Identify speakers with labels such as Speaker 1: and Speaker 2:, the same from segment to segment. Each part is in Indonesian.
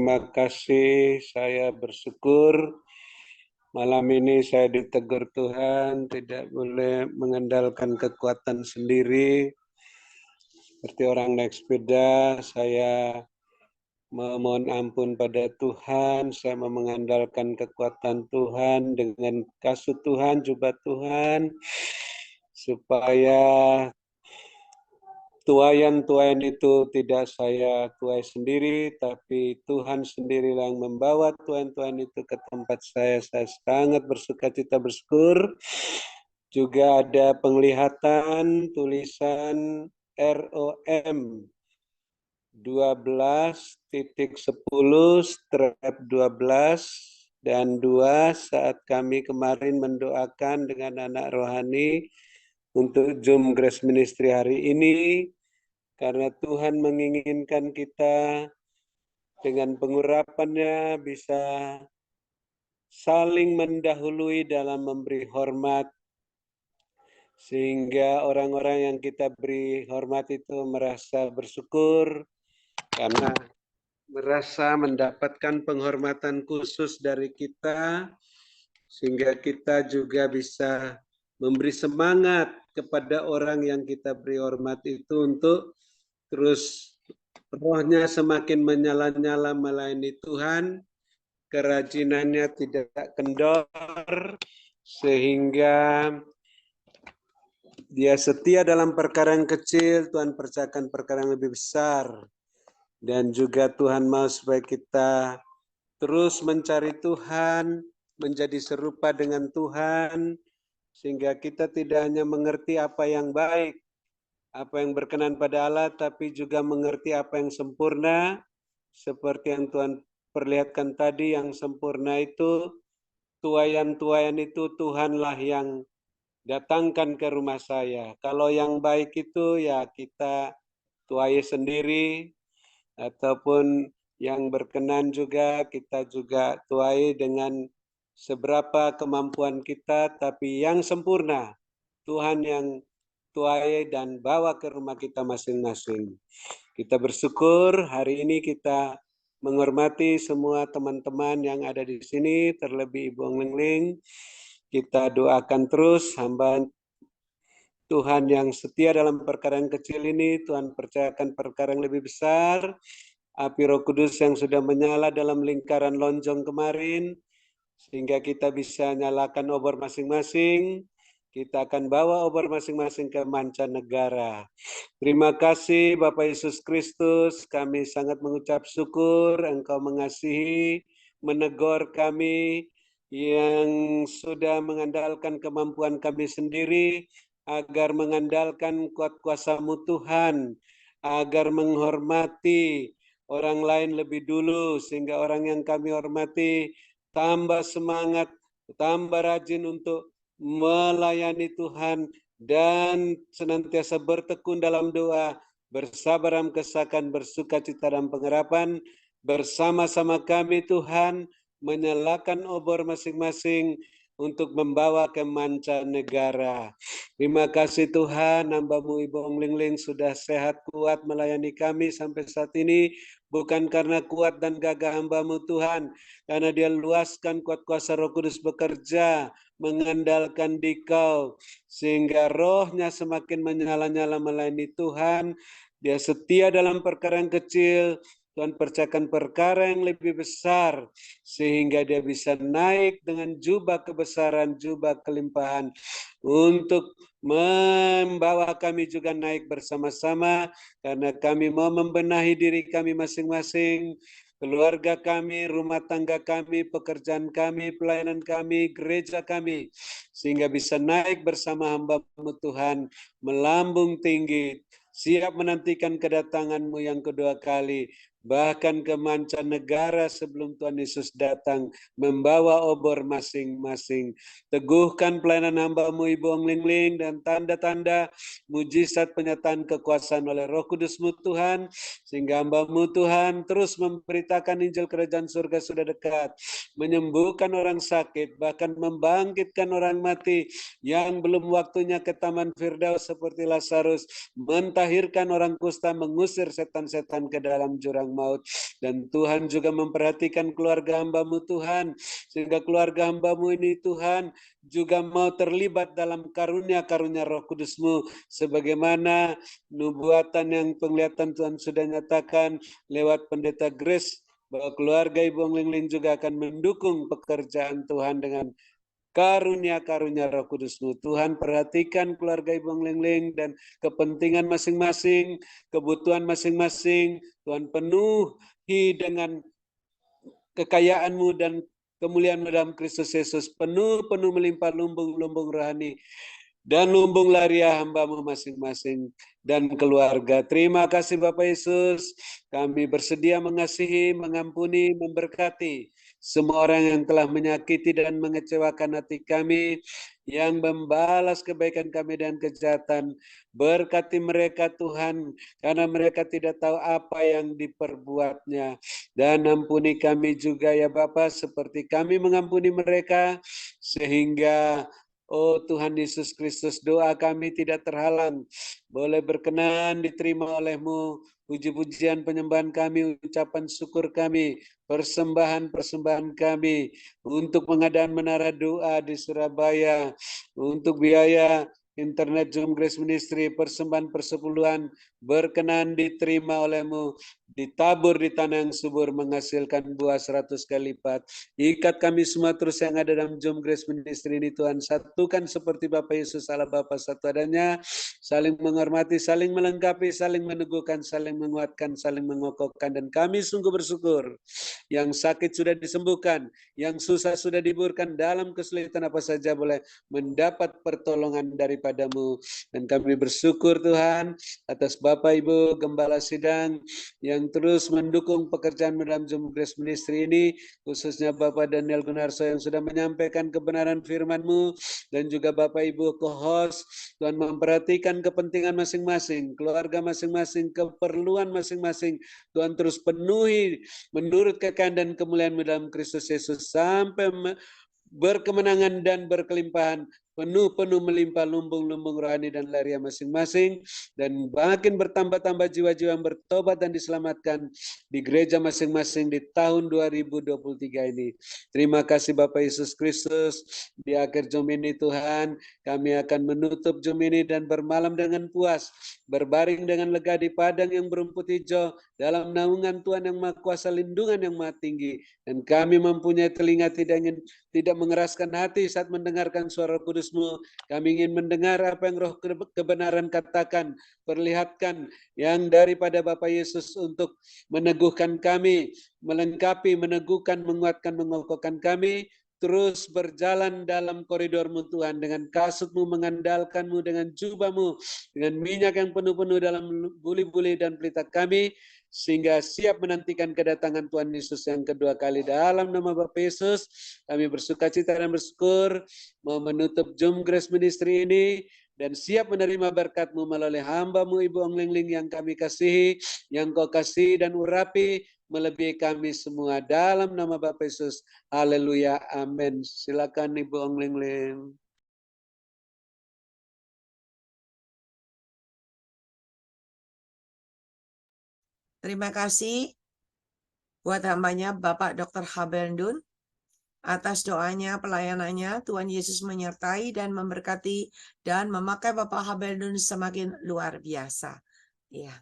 Speaker 1: Terima kasih, saya bersyukur malam ini saya ditegur Tuhan, tidak boleh mengandalkan kekuatan sendiri. Seperti orang naik sepeda, saya memohon ampun pada Tuhan, saya mau mengandalkan kekuatan Tuhan dengan kasih Tuhan, jubah Tuhan, supaya tuayan-tuayan itu tidak saya tuai sendiri, tapi Tuhan sendirilah yang membawa tuayan-tuayan itu ke tempat saya. Saya sangat bersukacita bersyukur. Juga ada penglihatan tulisan ROM 12.10/12 dan 2 saat kami kemarin mendoakan dengan anak rohani untuk Zoom Grace Ministry hari ini. Karena Tuhan menginginkan kita dengan pengurapannya bisa saling mendahului dalam memberi hormat. Sehingga orang-orang yang kita beri hormat itu merasa bersyukur karena merasa mendapatkan penghormatan khusus dari kita. Sehingga kita juga bisa memberi semangat kepada orang yang kita beri hormat itu untuk terus rohnya semakin menyala-nyala melayani Tuhan, kerajinannya tidak kendor, sehingga dia setia dalam perkara yang kecil, Tuhan percayakan perkara yang lebih besar. Dan juga Tuhan mau supaya kita terus mencari Tuhan, menjadi serupa dengan Tuhan, sehingga kita tidak hanya mengerti apa yang baik, apa yang berkenan pada Allah, tapi juga mengerti apa yang sempurna, seperti yang Tuhan perlihatkan tadi, yang sempurna itu, tuayan-tuayan itu Tuhanlah yang datangkan ke rumah saya. Kalau yang baik itu ya kita tuai sendiri, ataupun yang berkenan juga kita juga tuai dengan seberapa kemampuan kita, tapi yang sempurna Tuhan yang tuai dan bawa ke rumah kita masing-masing. Kita bersyukur hari ini kita menghormati semua teman-teman yang ada di sini, terlebih Ibu Ong Lingling. Kita doakan terus hamba Tuhan yang setia dalam perkara yang kecil ini, Tuhan percayakan perkara yang lebih besar. Api Roh Kudus yang sudah menyala dalam lingkaran lonjong kemarin, sehingga kita bisa nyalakan obor masing-masing. Kita akan bawa obor masing-masing ke mancanegara. Terima kasih Bapak Yesus Kristus, kami sangat mengucap syukur Engkau mengasihi, menegur kami yang sudah mengandalkan kemampuan kami sendiri, agar mengandalkan kuat kuasa-Mu Tuhan, agar menghormati orang lain lebih dulu, sehingga orang yang kami hormati tambah semangat, tambah rajin untuk melayani Tuhan, dan senantiasa bertekun dalam doa, bersabar dalam kesakan, bersukacita dalam pengharapan, bersama-sama kami Tuhan, menyalakan obor masing-masing untuk membawa ke mancanegara. Terima kasih Tuhan, hamba-Mu Ibu Ong Lingling sudah sehat kuat melayani kami sampai saat ini, bukan karena kuat dan gagah hamba-Mu Tuhan, karena Dia luaskan kuat kuasa Roh Kudus bekerja, mengandalkan Dikau, sehingga rohnya semakin menyala-nyala melayani Tuhan. Dia setia dalam perkara yang kecil, Tuhan percayakan perkara yang lebih besar, sehingga dia bisa naik dengan jubah kebesaran, jubah kelimpahan, untuk membawa kami juga naik bersama-sama, karena kami mau membenahi diri kami masing-masing, keluarga kami, rumah tangga kami, pekerjaan kami, pelayanan kami, gereja kami, sehingga bisa naik bersama hamba-Mu Tuhan, melambung tinggi, siap menantikan kedatangan-Mu yang kedua kali, bahkan ke mancanegara sebelum Tuhan Yesus datang, membawa obor masing-masing. Teguhkan pelayanan hamba-Mu Ibu Ong Lingling, dan tanda-tanda mujizat penyataan kekuasaan oleh Roh Kudus-Mu Tuhan, sehingga hamba-Mu Tuhan terus memberitakan Injil Kerajaan Surga sudah dekat, menyembuhkan orang sakit, bahkan membangkitkan orang mati yang belum waktunya ke Taman Firdaus seperti Lazarus, mentahirkan orang kusta, mengusir setan-setan ke dalam jurang maut. Dan Tuhan juga memperhatikan keluarga hamba-Mu Tuhan, sehingga keluarga hamba-Mu ini Tuhan juga mau terlibat dalam karunia-karunia Roh Kudus-Mu, sebagaimana nubuatan yang penglihatan Tuhan sudah nyatakan lewat Pendeta Grace, bahwa keluarga Ibu Ong Ling juga akan mendukung pekerjaan Tuhan dengan karunia-karunia Roh Kudus-Mu. Tuhan perhatikan keluarga Ibu Ong Ling dan kepentingan masing-masing, kebutuhan masing-masing. Tuhan penuhi dengan kekayaan-Mu dan kemuliaan-Mu dalam Kristus Yesus, penuh melimpah lumbung-lumbung rohani dan lumbung lariah hamba-Mu masing-masing dan keluarga. Terima kasih Bapak Yesus, kami bersedia mengasihi, mengampuni, memberkati semua orang yang telah menyakiti dan mengecewakan hati kami, yang membalas kebaikan kami dan kejahatan. Berkati mereka Tuhan, karena mereka tidak tahu apa yang diperbuatnya. Dan ampuni kami juga ya Bapa, seperti kami mengampuni mereka, sehingga oh Tuhan Yesus Kristus, doa kami tidak terhalang, boleh berkenan diterima oleh-Mu. Puji-pujian penyembahan kami, ucapan syukur kami, persembahan-persembahan kami untuk pengadaan menara doa di Surabaya, untuk biaya internet Zoom Grace Ministry, persembahan persepuluhan berkenan diterima oleh-Mu, ditabur di tanah yang subur, menghasilkan buah 100 kali lipat. Ikat kami semua terus yang ada dalam Zoom Grace Ministry ini Tuhan, satukan seperti Bapa Yesus Allah Bapa satu adanya, saling menghormati, saling melengkapi, saling meneguhkan, saling menguatkan, saling mengokohkan. Dan kami sungguh bersyukur, yang sakit sudah disembuhkan, yang susah sudah diburkan, dalam kesulitan apa saja boleh mendapat pertolongan daripada-Mu. Dan kami bersyukur Tuhan atas Bapak Ibu Gembala Sidang yang terus mendukung pekerjaan dalam Zoom Grace Ministry ini, khususnya Bapak Daniel Gunarso yang sudah menyampaikan kebenaran firman-Mu, dan juga Bapak Ibu co-host. Tuhan memperhatikan kepentingan masing-masing, keluarga masing-masing, keperluan masing-masing. Tuhan terus penuhi menurut kekayaan dan kemuliaan-Mu dalam Kristus Yesus, sampai berkemenangan dan berkelimpahan, penuh melimpah lumbung-lumbung rohani dan lariah masing-masing, dan makin bertambah-tambah jiwa-jiwa yang bertobat dan diselamatkan di gereja masing-masing di tahun 2023 ini. Terima kasih Bapak Yesus Kristus. Di akhir Zoom ini Tuhan, kami akan menutup Zoom ini dan bermalam dengan puas, berbaring dengan lega di padang yang berumput hijau, dalam naungan Tuhan yang Maha Kuasa, lindungan yang Maha Tinggi. Dan kami mempunyai telinga tidak mengeraskan hati saat mendengarkan suara Kudus-Mu. Kami ingin mendengar apa yang Roh kebenaran katakan, perlihatkan yang daripada Bapa Yesus untuk meneguhkan kami, melengkapi, meneguhkan, menguatkan, mengokohkan kami, terus berjalan dalam koridor-Mu Tuhan, dengan kasut-Mu, mengandalkan-Mu, dengan jubah-Mu, dengan minyak yang penuh-penuh dalam buli-buli dan pelita kami, sehingga siap menantikan kedatangan Tuhan Yesus yang kedua kali. Dalam nama Bapa Yesus, kami bersukacita dan bersyukur mau menutup Zoom Grace Ministry ini, dan siap menerima berkat-Mu melalui hamba-Mu Ibu Ong Ling yang kami kasihi, yang Kau kasih dan urapi melebihi kami semua. Dalam nama Bapa Yesus, haleluya, amin. Silakan Ibu Ong Ling.
Speaker 2: Terima kasih buat hambanya Bapak Dr. Habendun atas doanya, pelayanannya. Tuhan Yesus menyertai dan memberkati dan memakai Bapak Habendun semakin luar biasa. Iya,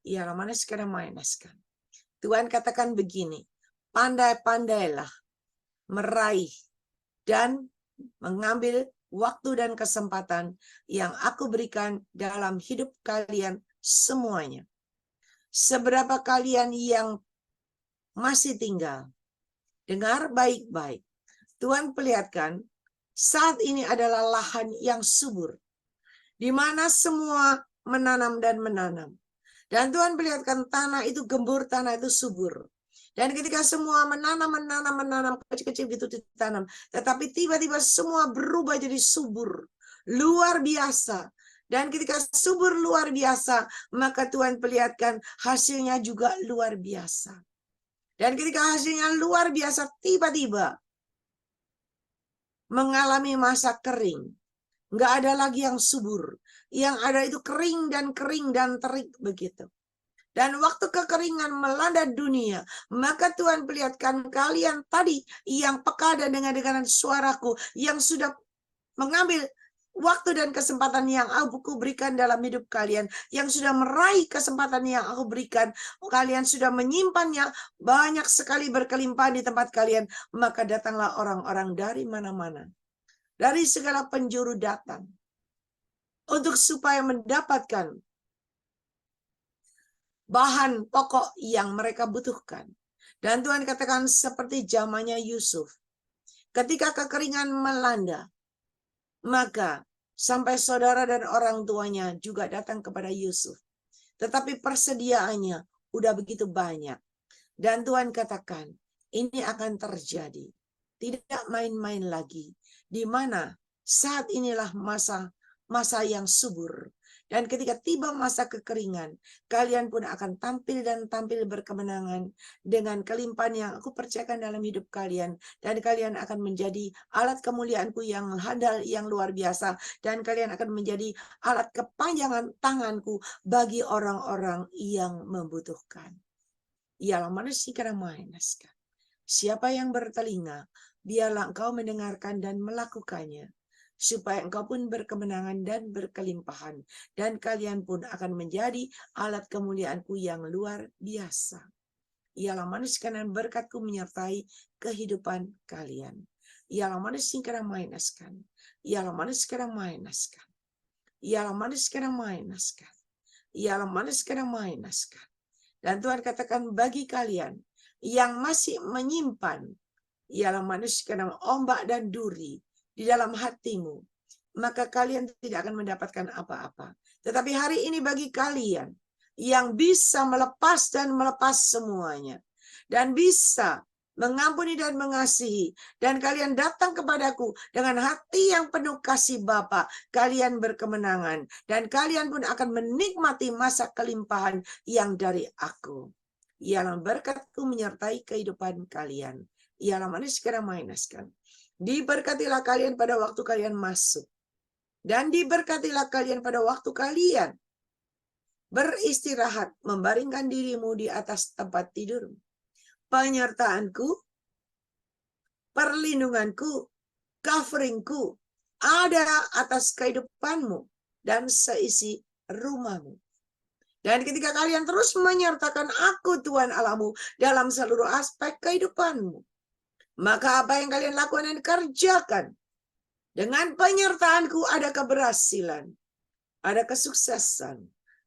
Speaker 2: iya, mana sekarang mainaskan. Tuhan katakan begini, pandai-pandailah meraih dan mengambil waktu dan kesempatan yang aku berikan dalam hidup kalian semuanya. Seberapa kalian yang masih tinggal, dengar baik-baik. Tuhan perlihatkan saat ini adalah lahan yang subur, di mana semua menanam dan menanam. Dan Tuhan perlihatkan tanah itu gembur, tanah itu subur. Dan ketika semua menanam kecil-kecil gitu ditanam, tetapi tiba-tiba semua berubah jadi subur, luar biasa. Dan ketika subur luar biasa, maka Tuhan perlihatkan hasilnya juga luar biasa. Dan ketika hasilnya luar biasa, tiba-tiba mengalami masa kering. Nggak ada lagi yang subur. Yang ada itu kering dan terik begitu. Dan waktu kekeringan melanda dunia, maka Tuhan perlihatkan kalian tadi yang peka dan dengar-dengaran suaraku, yang sudah mengambil waktu dan kesempatan yang aku berikan dalam hidup kalian, yang sudah meraih kesempatan yang aku berikan, kalian sudah menyimpannya banyak sekali berkelimpahan di tempat kalian, maka datanglah orang-orang dari mana-mana, dari segala penjuru datang, untuk supaya mendapatkan bahan pokok yang mereka butuhkan. Dan Tuhan katakan seperti zamannya Yusuf. Ketika kekeringan melanda, maka sampai saudara dan orang tuanya juga datang kepada Yusuf. Tetapi persediaannya udah begitu banyak. Dan Tuhan katakan, ini akan terjadi. Tidak main-main lagi. Di mana saat inilah masa yang subur. Dan ketika tiba masa kekeringan, kalian pun akan tampil dan tampil berkemenangan dengan kelimpahan yang aku percayakan dalam hidup kalian. Dan kalian akan menjadi alat kemuliaanku yang handal, yang luar biasa. Dan kalian akan menjadi alat kepanjangan tanganku bagi orang-orang yang membutuhkan. Ialah manusia karena mainaskan. Siapa yang bertelinga, biarlah engkau mendengarkan dan melakukannya. Supaya engkau pun berkemenangan dan berkelimpahan. Dan kalian pun akan menjadi alat kemuliaanku yang luar biasa. Ialah manusia karena berkatku menyertai kehidupan kalian. Ialah manusia karena mainaskan. Ialah manusia karena mainaskan. Ialah manusia karena mainaskan. Ialah manusia karena mainaskan. Dan Tuhan katakan bagi kalian yang masih menyimpan, ialah manusia karena ombak dan duri di dalam hatimu, maka kalian tidak akan mendapatkan apa-apa. Tetapi hari ini bagi kalian yang bisa melepas dan melepas semuanya, dan bisa mengampuni dan mengasihi, dan kalian datang kepadaku dengan hati yang penuh kasih Bapa, kalian berkemenangan, dan kalian pun akan menikmati masa kelimpahan yang dari aku. Ialah berkatku menyertai kehidupan kalian. Ialah manusia karena mainaskan. Diberkatilah kalian pada waktu kalian masuk. Dan diberkatilah kalian pada waktu kalian beristirahat, membaringkan dirimu di atas tempat tidurmu. Penyertaanku, perlindunganku, coveringku ada atas kehidupanmu dan seisi rumahmu. Dan ketika kalian terus menyertakan aku Tuhan Allahmu dalam seluruh aspek kehidupanmu, maka apa yang kalian lakukan dan kerjakan, dengan penyertaanku ada keberhasilan, ada kesuksesan,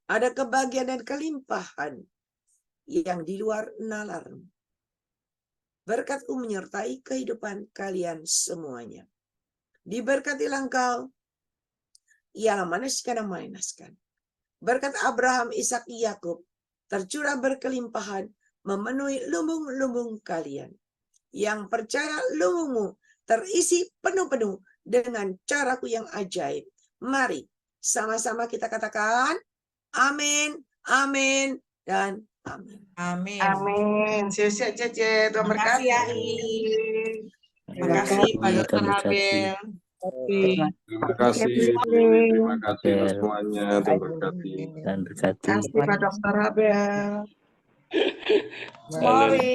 Speaker 2: ada kebahagiaan dan kelimpahan yang di luar nalarmu. Berkatku menyertai kehidupan kalian semuanya. Diberkatilah engkau, ialah manusia karena mainaskan. Berkat Abraham, Ishak, Yakub tercurah berkelimpahan, memenuhi lumbung-lumbung kalian. Yang percaya lumbungmu terisi penuh-penuh dengan caraku yang ajaib. Mari sama-sama kita katakan amin, amin, dan amin.
Speaker 3: Amin.
Speaker 2: Amin. Siap-siap, Cece. Tuhan
Speaker 3: Terima kasih,
Speaker 2: berkati.
Speaker 3: Ari. Terima
Speaker 2: Terima
Speaker 3: kasih, Pak
Speaker 4: kasih.
Speaker 3: Dr. Habel.
Speaker 4: Terima kasih, Bu Dewi. Terima kasih untuk semuanya. Tuhan berkati.
Speaker 5: Dan berkati.
Speaker 2: Terima kasih Pak Dr. Habel.
Speaker 4: Haleluya.
Speaker 2: Mari.